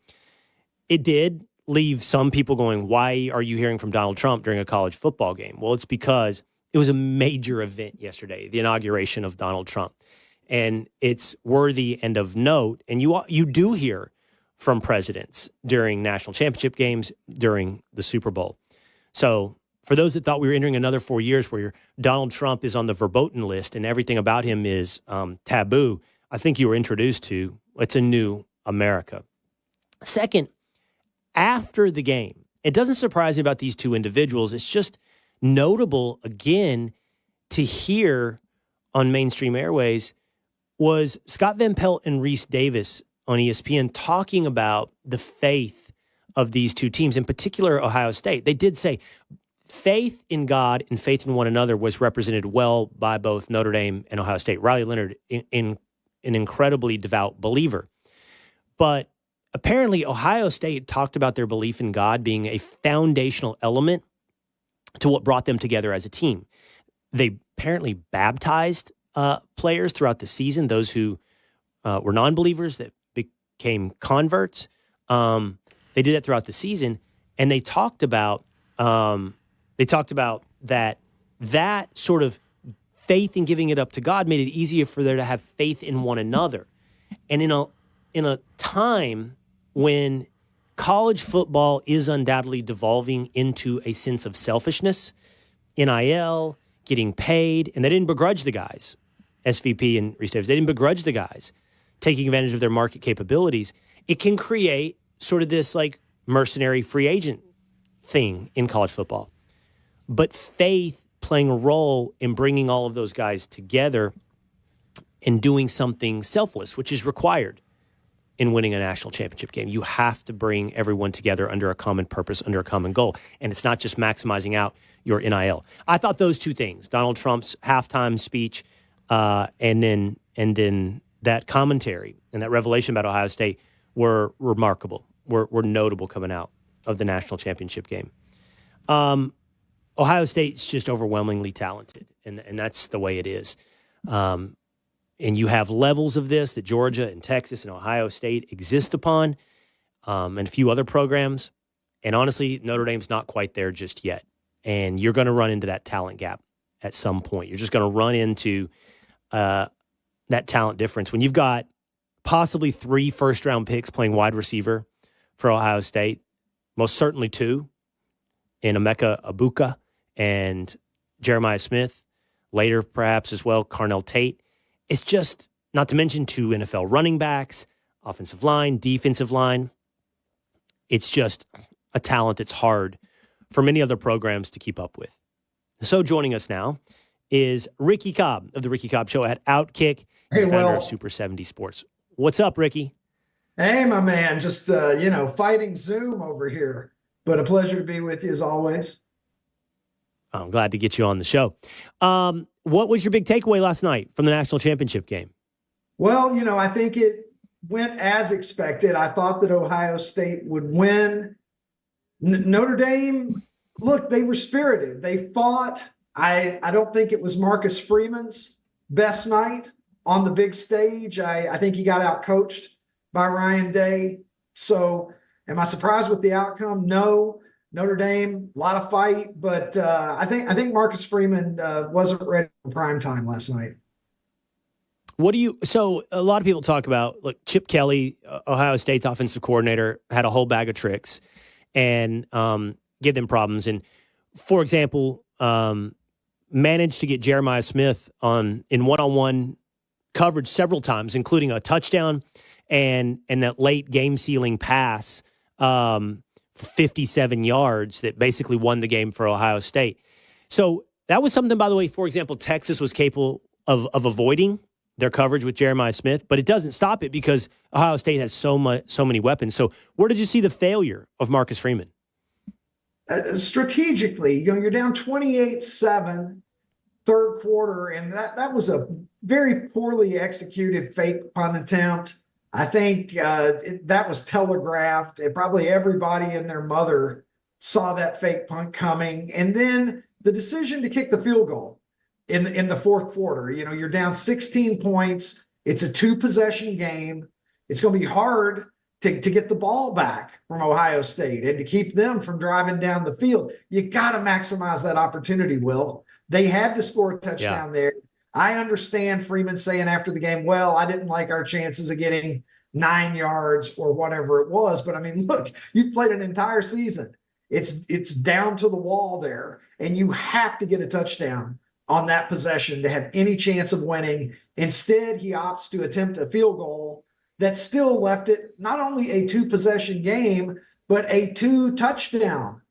It did leave some people going, why are you hearing from Donald Trump during a college football game? Well, it's because it was a major event yesterday, the inauguration of Donald Trump. And it's worthy and of note. And you do hear from presidents during national championship games, during the Super Bowl. So for those that thought we were entering another 4 years where Donald Trump is on the verboten list and everything about him is taboo, I think you were introduced to It's a new America. Second, after the game, it doesn't surprise me about these two individuals. It's just notable, again, to hear on mainstream airways was Scott Van Pelt and Reese Davis on ESPN talking about the faith of these two teams, in particular Ohio State. They did say faith in God and faith in one another was represented well by both Notre Dame and Ohio State. Riley Leonard, an incredibly devout believer. But apparently Ohio State talked about their belief in God being a foundational element to what brought them together as a team. They apparently baptized players throughout the season, those who were non-believers that became converts. They did that throughout the season, and they talked about that sort of faith in giving it up to God made it easier for them to have faith in one another. And in a time when college football is undoubtedly devolving into a sense of selfishness, NIL, getting paid, and they didn't begrudge the guys, SVP and Reese Davis, they didn't begrudge the guys taking advantage of their market capabilities. It can create sort of this like mercenary free agent thing in college football. But faith playing a role in bringing all of those guys together and doing something selfless, which is required in winning a national championship game. You have to bring everyone together under a common purpose, under a common goal. And it's not just maximizing out your NIL. I thought those two things, Donald Trump's halftime speech and then that commentary and that revelation about Ohio State were remarkable, were notable coming out of the national championship game. Ohio State's just overwhelmingly talented, and that's the way it is. And you have levels of this that Georgia and Texas and Ohio State exist upon, and a few other programs. And honestly, Notre Dame's not quite there just yet. And you're going to run into that talent gap at some point. You're just going to run into that talent difference. When you've got possibly 3 first-round picks playing wide receiver for Ohio State, most certainly 2, in Emeka Abuka and Jeremiah Smith, later perhaps as well, Carnell Tate. It's just, not to mention 2 NFL running backs, offensive line, defensive line. It's just a talent that's hard for many other programs to keep up with. So joining us now is Ricky Cobb of the Ricky Cobb Show at Outkick. He's founder of Super 70 Sports. What's up, Ricky? Hey, my man. Just, fighting Zoom over here. But a pleasure to be with you as always. I'm glad to get you on the show. What was your big takeaway last night from the national championship game? Well, I think it went as expected. I thought that Ohio State would win. Notre Dame, look, they were spirited. They fought. I don't think it was Marcus Freeman's best night on the big stage. I think he got out-coached by Ryan Day. So am I surprised with the outcome? No. Notre Dame, a lot of fight, but I think Marcus Freeman wasn't ready for prime time last night. So a lot of people talk about, look, Chip Kelly, Ohio State's offensive coordinator, had a whole bag of tricks and gave them problems. And for example, managed to get Jeremiah Smith in one-on-one coverage several times, including a touchdown and that late game-sealing pass 57 yards that basically won the game for Ohio State. So that was something, by the way, for example, Texas was capable of avoiding their coverage with Jeremiah Smith, but it doesn't stop it because Ohio State has so many weapons. So where did you see the failure of Marcus Freeman? Strategically, you're down 28-7 third quarter, and that was a very poorly executed fake punt attempt. I think that was telegraphed. Probably everybody and their mother saw that fake punt coming. And then the decision to kick the field goal in the fourth quarter. You're down 16 points. It's a 2-possession game. It's going to be hard to get the ball back from Ohio State and to keep them from driving down the field. You got to maximize that opportunity, Will. They had to score a touchdown there. I understand Freeman saying after the game, well, I didn't like our chances of getting 9 yards or whatever it was. But, look, you've played an entire season. It's down to the wall there, and you have to get a touchdown on that possession to have any chance of winning. Instead, he opts to attempt a field goal that still left it not only a 2-possession game, but a 2-touchdown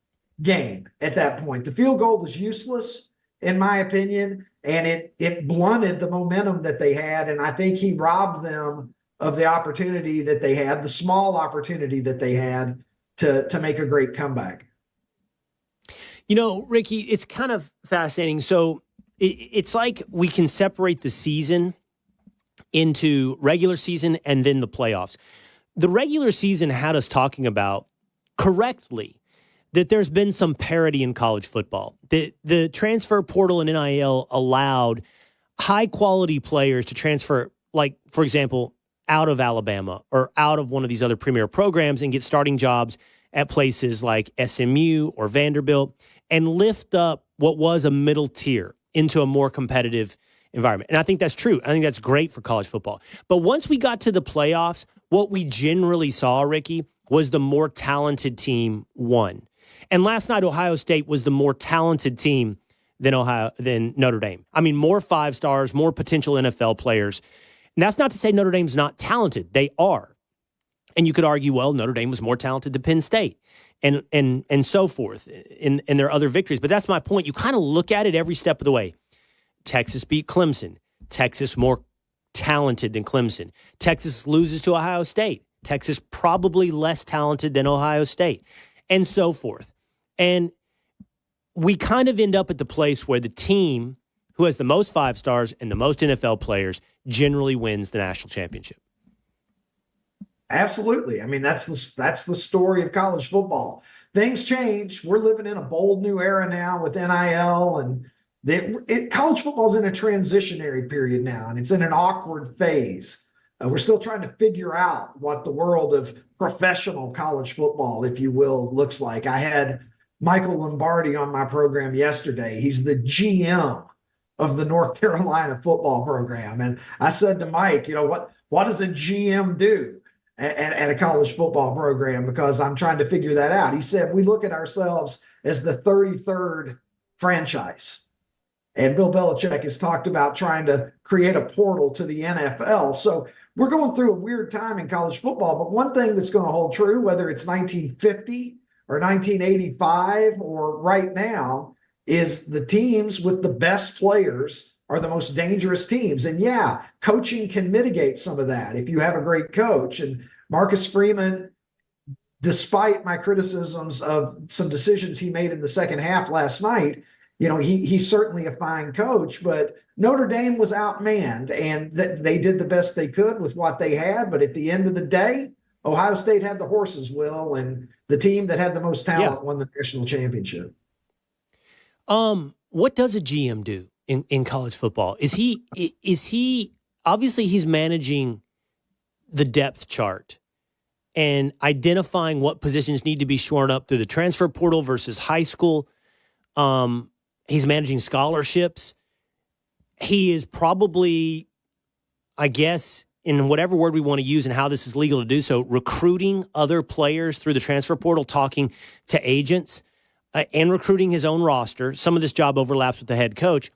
game at that point. The field goal was useless, in my opinion, and it blunted the momentum that they had. And I think he robbed them of the opportunity that they had, the small opportunity that they had to make a great comeback. You know, Ricky, it's kind of fascinating. So it's like we can separate the season into regular season and then the playoffs. The regular season had us talking about correctly that there's been some parity in college football. The transfer portal and NIL allowed high-quality players to transfer, like, for example, out of Alabama or out of one of these other premier programs and get starting jobs at places like SMU or Vanderbilt and lift up what was a middle tier into a more competitive environment. And I think that's true. I think that's great for college football. But once we got to the playoffs, what we generally saw, Ricky, was the more talented team won. And last night, Ohio State was the more talented team than Notre Dame. I mean, more 5 stars, more potential NFL players. And that's not to say Notre Dame's not talented. They are. And you could argue, well, Notre Dame was more talented than Penn State and so forth in their other victories. But that's my point. You kind of look at it every step of the way. Texas beat Clemson. Texas more talented than Clemson. Texas loses to Ohio State. Texas probably less talented than Ohio State, and so forth. And we kind of end up at the place where the team who has the most 5 stars and the most NFL players generally wins the national championship. Absolutely. I mean, that's the story of college football. Things change. We're living in a bold new era now with NIL, and college football is in a transitionary period now, and it's in an awkward phase. We're still trying to figure out what the world of professional college football, if you will, looks like. I had Michael Lombardi on my program yesterday. He's the GM of the North Carolina football program. And I said to Mike, what does a GM do at a college football program? Because I'm trying to figure that out. He said, we look at ourselves as the 33rd franchise. And Bill Belichick has talked about trying to create a portal to the NFL. So we're going through a weird time in college football. But one thing that's going to hold true, whether it's 1950 or 1985 or right now, is the teams with the best players are the most dangerous teams. And yeah, coaching can mitigate some of that if you have a great coach. And Marcus Freeman, despite my criticisms of some decisions he made in the second half last night, he's certainly a fine coach, but Notre Dame was outmanned, and they did the best they could with what they had. But at the end of the day, Ohio State had the horses, Will, and the team that had the most talent won the national championship. What does a GM do in college football? Is he obviously he's managing the depth chart and identifying what positions need to be shorn up through the transfer portal versus high school. He's managing scholarships. He is probably, I guess, in whatever word we want to use and how this is legal to do so, recruiting other players through the transfer portal, talking to agents, and recruiting his own roster. Some of this job overlaps with the head coach.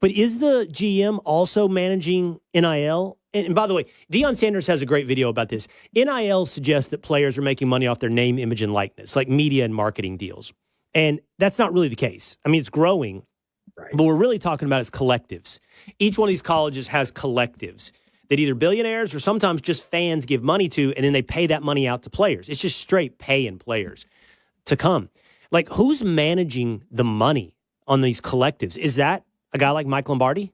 But is the GM also managing NIL? And by the way, Deion Sanders has a great video about this. NIL suggests that players are making money off their name, image, and likeness, like media and marketing deals. And that's not really the case. I mean, it's growing, right, but we're really talking about is collectives. Each one of these colleges has collectives that either billionaires or sometimes just fans give money to, and then they pay that money out to players. It's just straight paying players to come. Like, who's managing the money on these collectives? Is that a guy like Mike Lombardi?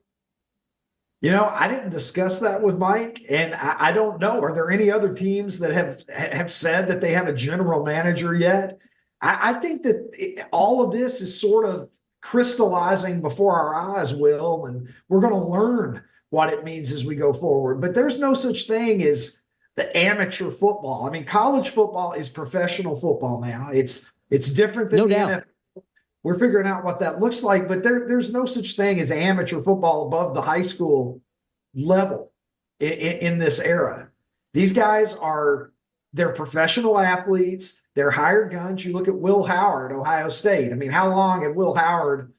I didn't discuss that with Mike, and I don't know. Are there any other teams that have said that they have a general manager yet? I think that all of this is sort of crystallizing before our eyes, Will, and we're going to learn what it means as we go forward. But there's no such thing as the amateur football. I mean, college football is professional football now. It's different than the NFL. We're figuring out what that looks like, but there's no such thing as amateur football above the high school level in this era. These guys they're professional athletes. They're hired guns. You look at Will Howard, Ohio State. I mean, how long had Will Howard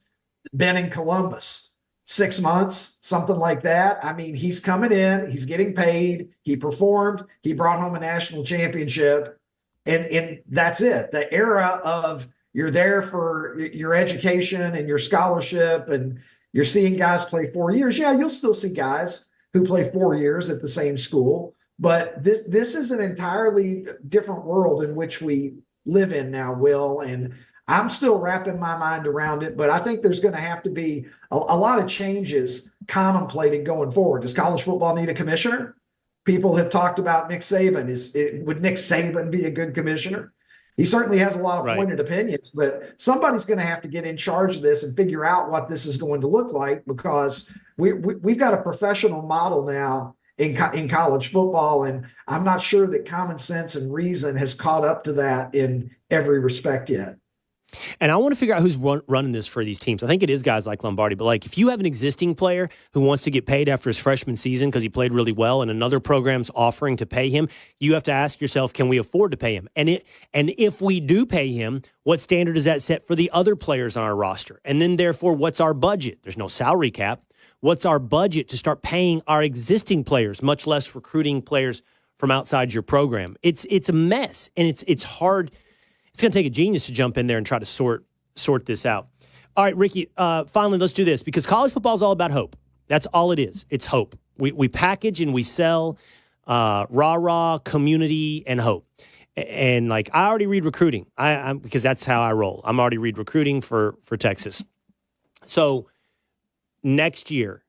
been in Columbus? 6 months, something like that. I mean, he's coming in, he's getting paid, he performed, he brought home a national championship, and that's it. The era of you're there for your education and your scholarship, and you're seeing guys play 4 years. Yeah, you'll still see guys who play 4 years at the same school, but this is an entirely different world in which we live in now, Will, and I'm still wrapping my mind around it, but I think there's going to have to be a lot of changes contemplated going forward. Does college football need a commissioner? People have talked about Nick Saban. Would Nick Saban be a good commissioner? He certainly has a lot of pointed opinions, but somebody's going to have to get in charge of this and figure out what this is going to look like, because we've got a professional model now in college football, and I'm not sure that common sense and reason has caught up to that in every respect yet. And I want to figure out who's running this for these teams. I think it is guys like Lombardi, but like if you have an existing player who wants to get paid after his freshman season because he played really well and another program's offering to pay him, you have to ask yourself, can we afford to pay him? And if we do pay him, what standard does that set for the other players on our roster? And then therefore, what's our budget? There's no salary cap. What's our budget to start paying our existing players, much less recruiting players from outside your program? It's a mess, and it's hard. It's going to take a genius to jump in there and try to sort this out. All right, Ricky, finally, let's do this, because college football is all about hope. That's all it is. It's hope. We package and we sell rah-rah, community, and hope. And, like, I already read recruiting because that's how I roll. I'm already read recruiting for Texas. So next year,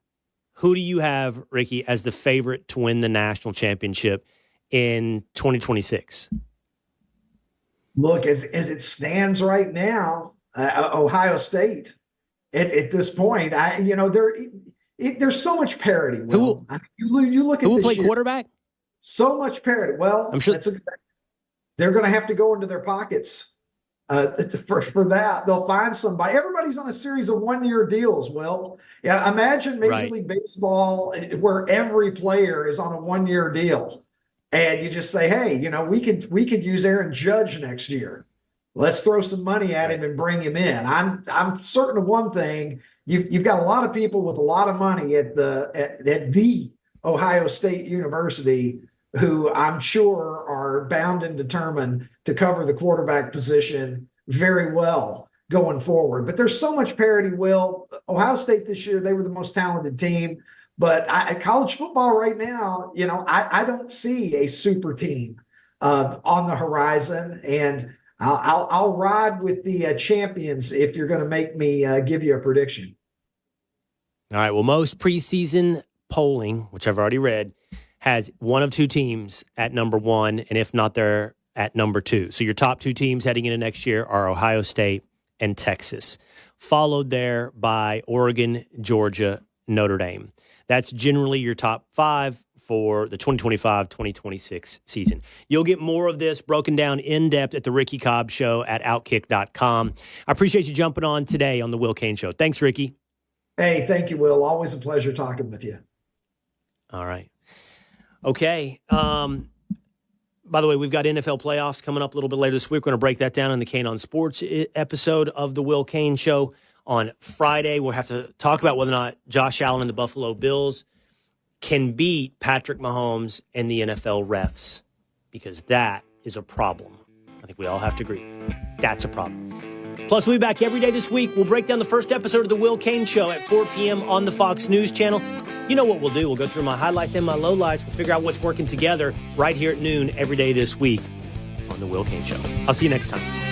who do you have, Ricky, as the favorite to win the national championship in 2026? Look, as it stands right now, Ohio State. At this point, there's so much parity. Will. You look at who will play quarterback? So much parity. Well, I'm sure they're going to have to go into their pockets for that. They'll find somebody. Everybody's on a series of 1-year deals. Will, yeah, imagine Major League Baseball where every player is on a 1-year deal. And you just say, hey, we could use Aaron Judge next year. Let's throw some money at him and bring him in. I'm certain of one thing. You've got a lot of people with a lot of money at the Ohio State University who I'm sure are bound and determined to cover the quarterback position very well going forward. But there's so much parity, Will. Ohio State this year, they were the most talented team. But college football right now, I don't see a super team on the horizon, and I'll ride with the champions if you're going to make me give you a prediction. All right. Well, most preseason polling, which I've already read, has one of two teams at number one, and if not, they're at number two. So your top two teams heading into next year are Ohio State and Texas, followed there by Oregon, Georgia, Notre Dame. That's generally your top five for the 2025-2026 season. You'll get more of this broken down in depth at the Ricky Cobb Show at Outkick.com. I appreciate you jumping on today on the Will Cain Show. Thanks, Ricky. Hey, thank you, Will. Always a pleasure talking with you. All right. Okay. By the way, we've got NFL playoffs coming up a little bit later this week. We're going to break that down in the Cain on Sports episode of the Will Cain Show. On Friday, we'll have to talk about whether or not Josh Allen and the Buffalo Bills can beat Patrick Mahomes and the NFL refs, because that is a problem. I think we all have to agree. That's a problem. Plus, we'll be back every day this week. We'll break down the first episode of The Will Cain Show at 4 p.m. on the Fox News Channel. You know what we'll do. We'll go through my highlights and my lowlights. We'll figure out what's working together right here at noon every day this week on The Will Cain Show. I'll see you next time.